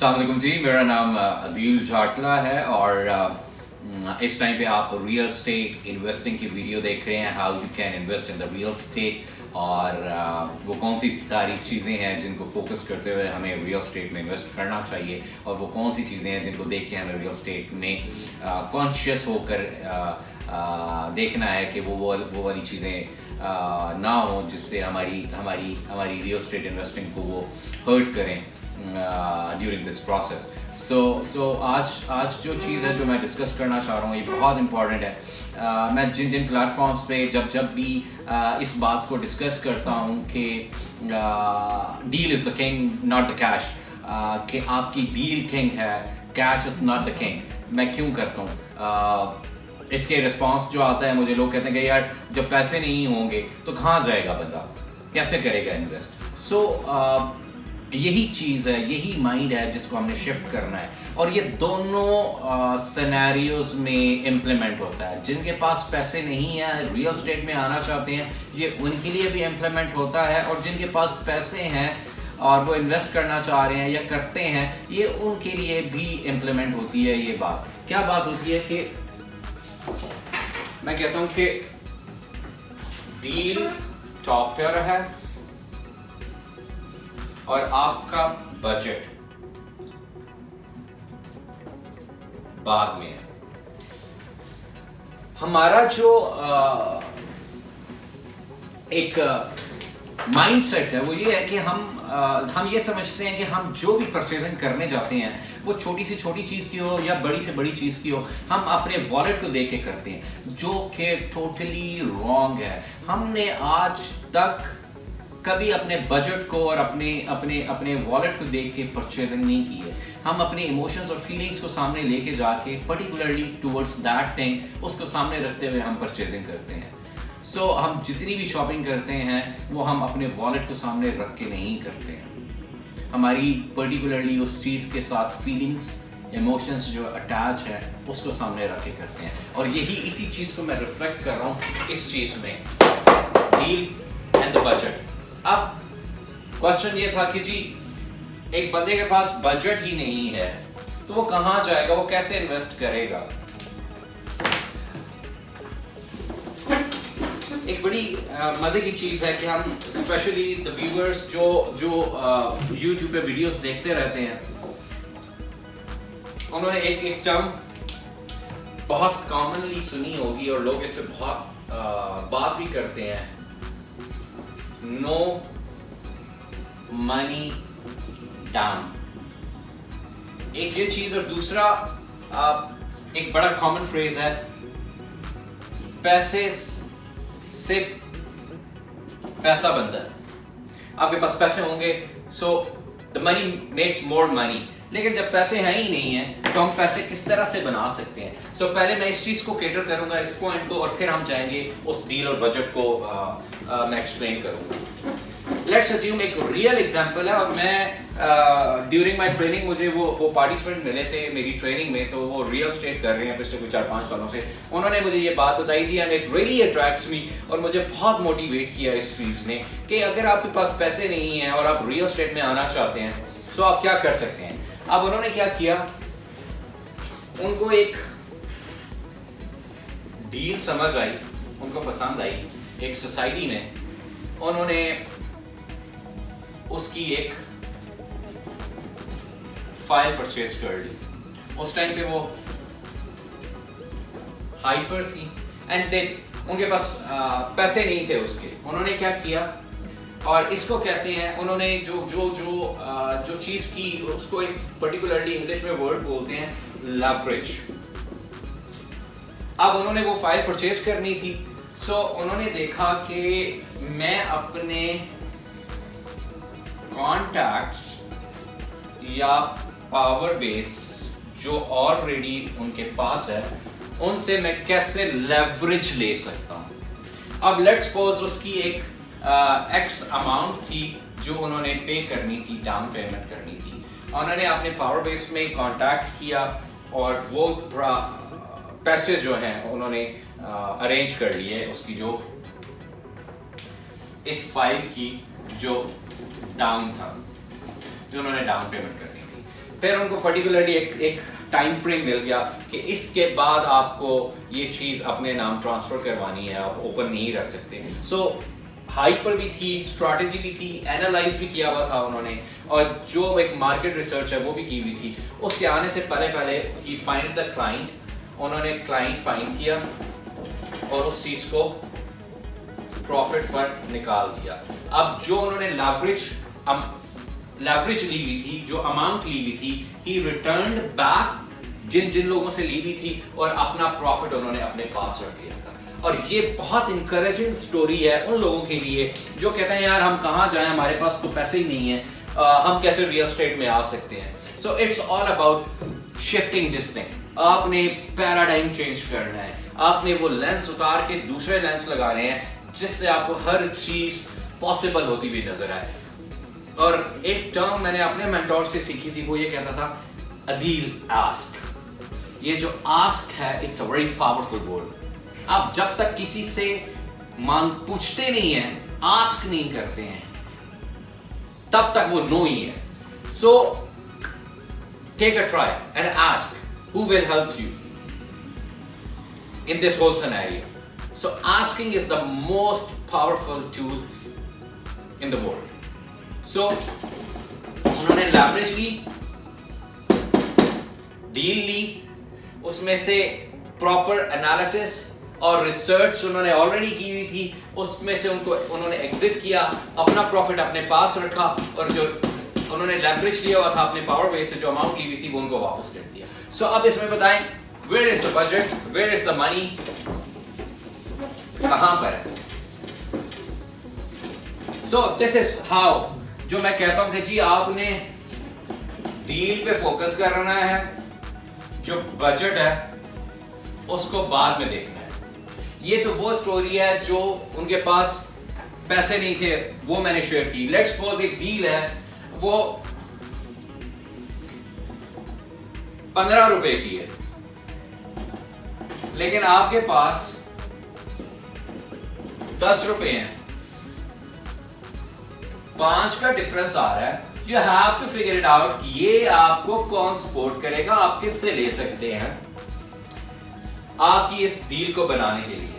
अस्सलाम वालेकुम जी, मेरा नाम अदील जाटला है और इस टाइम पे आप रियल स्टेट इन्वेस्टिंग की वीडियो देख रहे हैं, how you can invest in the real estate और वो कौन सी सारी चीज़ें हैं जिनको फोकस करते हुए हमें रियल स्टेट में इन्वेस्ट करना चाहिए और वो कौन सी चीज़ें हैं जिनको देख के हमें रियल स्टेट में कॉन्शियस होकर देखना है कि वो वाली चीज़ें ना हो जिससे हमारी रियल स्टेट इन्वेस्टिंग को वो हर्ट करें ड्यूरिंग दिस प्रोसेस। सो आज जो चीज़ है जो मैं डिस्कस करना चाह रहा हूँ ये बहुत इंपॉर्टेंट है। मैं जिन प्लेटफॉर्म्स पे जब भी इस बात को डिस्कस करता हूँ कि deal is the king not the cash, कि आपकी डील किंग है, cash is not the king, मैं क्यों करता हूँ इसके रिस्पांस जो आता है, मुझे लोग कहते हैं कि यार जब पैसे नहीं होंगे तो कहाँ जाएगा बंदा, कैसे करेगा इन्वेस्ट। सो यही चीज़ है, यही माइंड है जिसको हमने शिफ्ट करना है और ये दोनों सिनेरियोज में इम्प्लीमेंट होता है। जिनके पास पैसे नहीं है, रियल स्टेट में आना चाहते हैं, ये उनके लिए भी इम्प्लीमेंट होता है और जिनके पास पैसे हैं और वो इन्वेस्ट करना चाह रहे हैं या करते हैं, ये उनके लिए भी इम्प्लीमेंट होती है। ये बात क्या बात होती है कि मैं कहता हूँ कि डील टॉप पर है और आपका बजट बाद में है। हमारा जो एक माइंडसेट है वो ये है कि हम ये समझते हैं कि हम जो भी परचेजिंग करने जाते हैं वो छोटी से छोटी चीज़ की हो या बड़ी से बड़ी चीज़ की हो, हम अपने वॉलेट को देख के करते हैं, जो कि टोटली रॉन्ग है। हमने आज तक कभी अपने बजट को और अपने वॉलेट को देख के परचेजिंग नहीं की है। हम अपने इमोशंस और फीलिंग्स को सामने लेके जाके पर्टिकुलरली टुवर्ड्स दैट थिंग उसको सामने रखते हुए हम परचेजिंग करते हैं। सो हम जितनी भी शॉपिंग करते हैं वो हम अपने वॉलेट को सामने रख के नहीं करते हैं, हमारी पर्टिकुलरली उस चीज़ के साथ फीलिंग्स इमोशंस जो अटैच है उसको सामने रख के करते हैं। और यही इसी चीज़ को मैं रिफ्लेक्ट कर रहा हूँ इस चीज़ में, डील एंड द बजट। अब क्वेश्चन ये था कि जी एक बंदे के पास बजट ही नहीं है तो वो कहाँ जाएगा, वो कैसे इन्वेस्ट करेगा। एक बड़ी मजे की चीज है कि हम स्पेशली द व्यूअर्स जो YouTube पे वीडियोस देखते रहते हैं, उन्होंने एक टर्म बहुत कॉमनली सुनी होगी और लोग इस पे बहुत बात भी करते हैं, नो मनी डाउन। एक ये चीज और दूसरा एक बड़ा कॉमन फ्रेज है, पैसे से पैसा बनता है। आपके पास पैसे होंगे so the money makes more money, लेकिन जब पैसे हैं ही नहीं है तो हम पैसे किस तरह से बना सकते हैं। सो पहले मैं इस चीज़ को केटर करूंगा, इस पॉइंट को, और फिर हम जाएंगे उस डील और बजट को मैं एक्सप्लेन करूंगा। लेट्स अज्यूम एक रियल एग्जांपल है और मैं ड्यूरिंग माय ट्रेनिंग मुझे वो पार्टिसिपेंट मिले थे मेरी ट्रेनिंग में, तो वो रियल स्टेट कर रहे हैं पिछले कुछ 4-5 सालों से। उन्होंने मुझे ये बात बताई थी एंड इट रियली अट्रैक्ट्स मी और मुझे बहुत मोटिवेट किया इस चीज़ ने कि अगर आपके पास पैसे नहीं हैं और आप रियल स्टेट में आना चाहते हैं तो आप क्या कर सकते हैं। अब उन्होंने क्या किया, उनको एक डील समझ आई, उनको पसंद आई, एक सोसाइटी में उन्होंने उसकी एक फाइल परचेज कर ली। उस टाइम पे वो हाइपर थी एंड देन उनके पास पैसे नहीं थे उसके। उन्होंने क्या किया, और इसको कहते हैं, उन्होंने जो चीज़ की उसको एक पर्टिकुलरली इंग्लिश में वर्ड बोलते हैं लेवरेज। अब उन्होंने वो फाइल परचेज करनी थी, सो उन्होंने देखा कि मैं अपने कॉन्टैक्ट्स या पावर बेस जो ऑलरेडी उनके पास है उनसे मैं कैसे लेवरेज ले सकता हूँ। अब लेट्स सपोज उसकी एक एक्स अमाउंट थी जो उन्होंने पे करनी थी, डाउन पेमेंट करनी थी। उन्होंने अपने पावर बेस में कांटेक्ट किया और वो पैसे जो हैं उन्होंने अरेंज कर लिए उसकी जो इस फाइल की जो डाउन था, जो उन्होंने डाउन पेमेंट करनी थी। फिर उनको पर्टिकुलरली एक टाइम फ्रेम मिल गया कि इसके बाद आपको ये चीज़ अपने नाम ट्रांसफ़र करवानी है, आप ओपन नहीं रख सकते। सो हाइप पर भी थी, स्ट्रैटेजी भी थी, एनालाइज भी किया हुआ था उन्होंने, और जो एक मार्केट रिसर्च है वो भी की हुई थी। उसके आने से पहले ही फाइंड द क्लाइंट, उन्होंने क्लाइंट फाइंड किया और उस चीज़ को प्रॉफिट पर निकाल दिया। अब जो उन्होंने लेवरेज ली हुई थी, जो अमाउंट ली हुई थी, ही रिटर्न्ड बैक जिन लोगों से ली हुई थी, और अपना प्रॉफिट उन्होंने अपने पास रख लिया था। और ये बहुत इंकरेजिंग स्टोरी है उन लोगों के लिए जो कहते हैं यार हम कहाँ जाएं, हमारे पास तो पैसे ही नहीं है, हम कैसे रियल एस्टेट में आ सकते हैं। So it's all about shifting this thing. आपने पैराडाइम चेंज करना है, आपने वो लेंस उतार के दूसरे लेंस लगाने हैं जिससे आपको हर चीज पॉसिबल होती हुई नजर आए। और एक टर्म मैंने अपने मेंटोर से सीखी थी, वो ये कहता था अदील आस्क। ये जो आस्क है it's a very powerful word. आप जब तक किसी से मांग पूछते नहीं हैं, आस्क नहीं करते हैं, तब तक वो नो ही है। So take a try and ask who will help you in this whole scenario. So asking is the most powerful tool in the world. So उन्होंने leverage ली, डील ली, उसमें से प्रॉपर एनालिसिस और रिसर्च उन्होंने ऑलरेडी की हुई थी, उसमें से उन्होंने एग्जिट किया, अपना प्रॉफिट अपने पास रखा, और जो उन्होंने लेवरेज लिया हुआ था अपने पावर बेस से, जो अमाउंट ली हुई थी, वो उनको वापस कर दिया। सो अब इसमें बताएं where is the budget, where is the money, कहां पर है। So this is how, जो मैं कहता हूं कि जी आपने डील पे फोकस करना है, जो बजट है उसको बाद में देखना है। ये तो वो स्टोरी है जो उनके पास पैसे नहीं थे, वो मैंने शेयर की। लेट्स सपोज एक डील है, वो 15 रुपए की है, लेकिन आपके पास 10 रुपए हैं, 5 का डिफरेंस आ रहा है। You have to figure it out कि ये आपको कौन सपोर्ट करेगा, आप किससे ले सकते हैं आपकी इस डील को बनाने के लिए।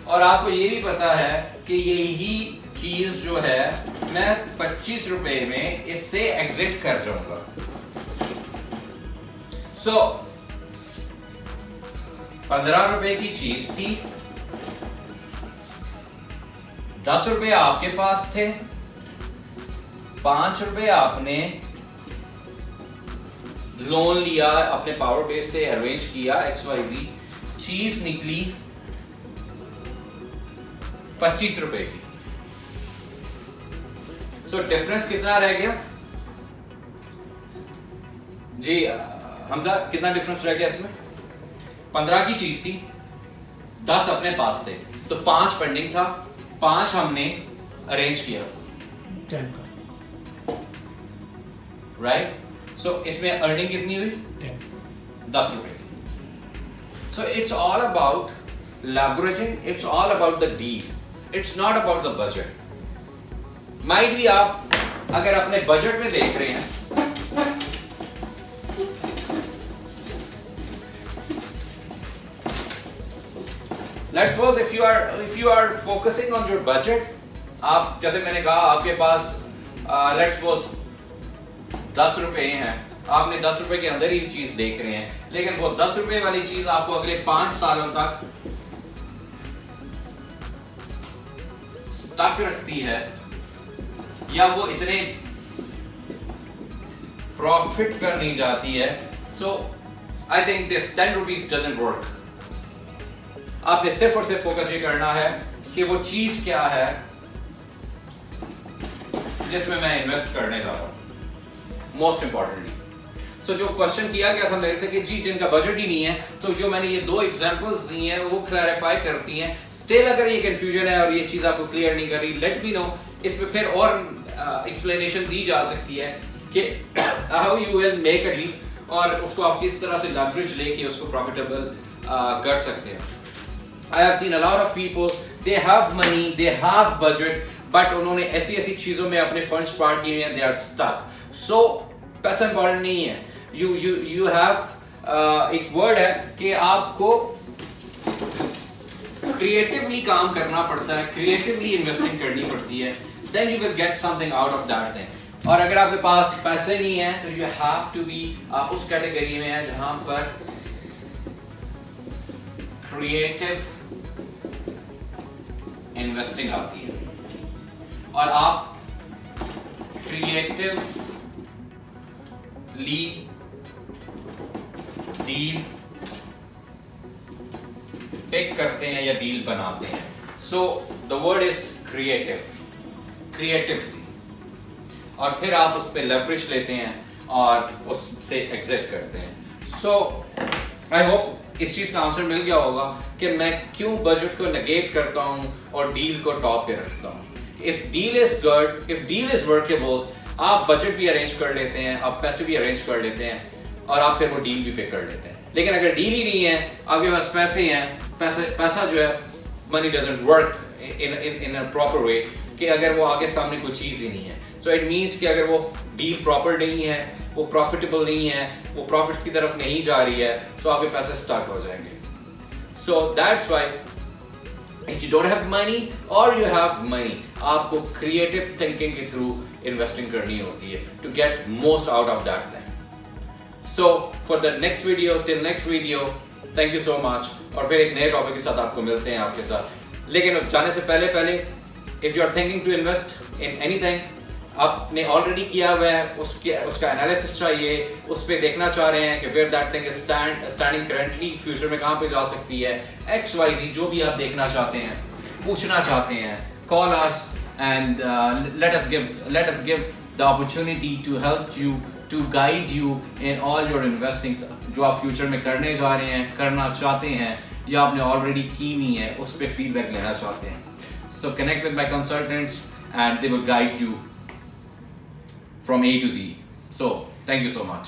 और आपको ये भी पता है कि यही चीज जो है मैं 25 रुपए में इससे एग्जिट कर जाऊंगा। सो 15 रुपए की चीज थी, 10 रुपए आपके पास थे, 5 रुपए आपने लोन लिया, अपने पावर बेस से अरेंज किया, XYZ चीज निकली 25 रुपए की। सो डिफरेंस कितना रह गया जी हमजा, कितना डिफरेंस रह गया इसमें? 15 की चीज थी, 10 अपने पास थे, तो 5 पेंडिंग था, 5 हमने अरेंज किया 10 का, राइट। सो इसमें अर्निंग कितनी हुई? 10 रुपए की। So it's all about leveraging, it's all about the deal, it's not about the budget. Might भी आप अगर अपने बजट में देख रहे हैं, let's suppose if you are focusing on your budget, आप जैसे मैंने कहा आपके पास let's suppose 10 रुपए हैं, आपने 10 रुपए के अंदर ही चीज देख रहे हैं, लेकिन वो 10 रुपए वाली चीज आपको अगले 5 सालों तक स्टक रखती है, या वो इतने प्रॉफिट पर नहीं जाती है। So I think this 10 rupees doesn't work. आपने सिर्फ और सिर्फ फोकस ये करना है कि वो चीज क्या है जिसमें मैं इन्वेस्ट करने जा रहा हूं, मोस्ट इंपॉर्टेंटली। सो जो क्वेश्चन किया गया था मेरे से कि जी जिनका बजट ही नहीं है, तो जो मैंने ये 2 एग्जांपल्स दी हैं वो क्लैरिफाई करती हैं। स्टिल अगर ये कंफ्यूजन है और ये चीज आपको क्लियर नहीं कर रही, लेट मी नो, इसमें फिर और एक्सप्लेनेशन दी जा सकती है कि how you will make a deal, और उसको आप किस तरह से लेवरेज लेके उसको प्रॉफिटेबल कर सकते हैं। I have seen a lot of people, they have money, they have budget, but उन्होंने ऐसी चीजों में अपने फंड्स पार्क किए हैं, they are stuck. So पैसा इंपॉर्टेंट नहीं है, यू हैव एक वर्ड है कि आपको क्रिएटिवली काम करना पड़ता है, क्रिएटिवली इन्वेस्टिंग करनी पड़ती है, then you will get something out of that thing. और अगर आपके पास पैसे नहीं है तो यू हैव टू बी, आप उस कैटेगरी में हैं जहां पर क्रिएटिव इन्वेस्टिंग आती है और आप क्रिएटिवली डील पिक करते हैं या डील बनाते हैं। So the word is creatively, और फिर आप उस पर लेवरेज लेते हैं और उससे एग्जिट करते हैं। सो आई होप इस चीज का आंसर मिल गया होगा कि मैं क्यों बजट को नेगेट करता हूं और डील को टॉप पे रखता हूं। If deal is good, if deal is workable, आप बजट भी अरेंज कर लेते हैं, आप पैसे भी अरेंज कर लेते हैं और आप फिर वो डील भी पे कर लेते हैं। लेकिन अगर डील ही नहीं है, आपके पास पैसे हैं, पैसा जो है, money doesn't work in a proper way, कि अगर वो आगे सामने कोई चीज़ ही नहीं है। सो इट मीन्स कि अगर वो डील प्रॉपर नहीं है, वो प्रॉफिटेबल नहीं है, वो प्रॉफिट्स की तरफ नहीं जा रही है, तो आपके पैसे स्टक हो जाएंगे। So that's why if you don't have money और यू हैव मनी, आपको क्रिएटिव थिंकिंग के थ्रू इन्वेस्टिंग करनी होती है to get most out of that thing. So for the next video, till next video, thank you so much। और फिर एक नए टॉपिक के साथ आपको मिलते हैं आपके साथ। लेकिन जाने से पहले if you are thinking to invest in anything, आपने ऑलरेडी किया हुआ है, उसका एनालिसिस चाहिए, उस पर देखना चाह रहे हैं कि where that thing is standing currently, future में कहाँ पे जा सकती है, XYZ जो भी आप देखना चाहते हैं, पूछना चाहते हैं, call us and let us give the opportunity to help you, to guide you in all your investing जो आप फ्यूचर में करने जा रहे हैं, करना चाहते हैं या आपने ऑलरेडी की हुई है, उस पर फीडबैक लेना चाहते हैं। So connect with my consultants and they will guide you from A to Z। So thank you so much।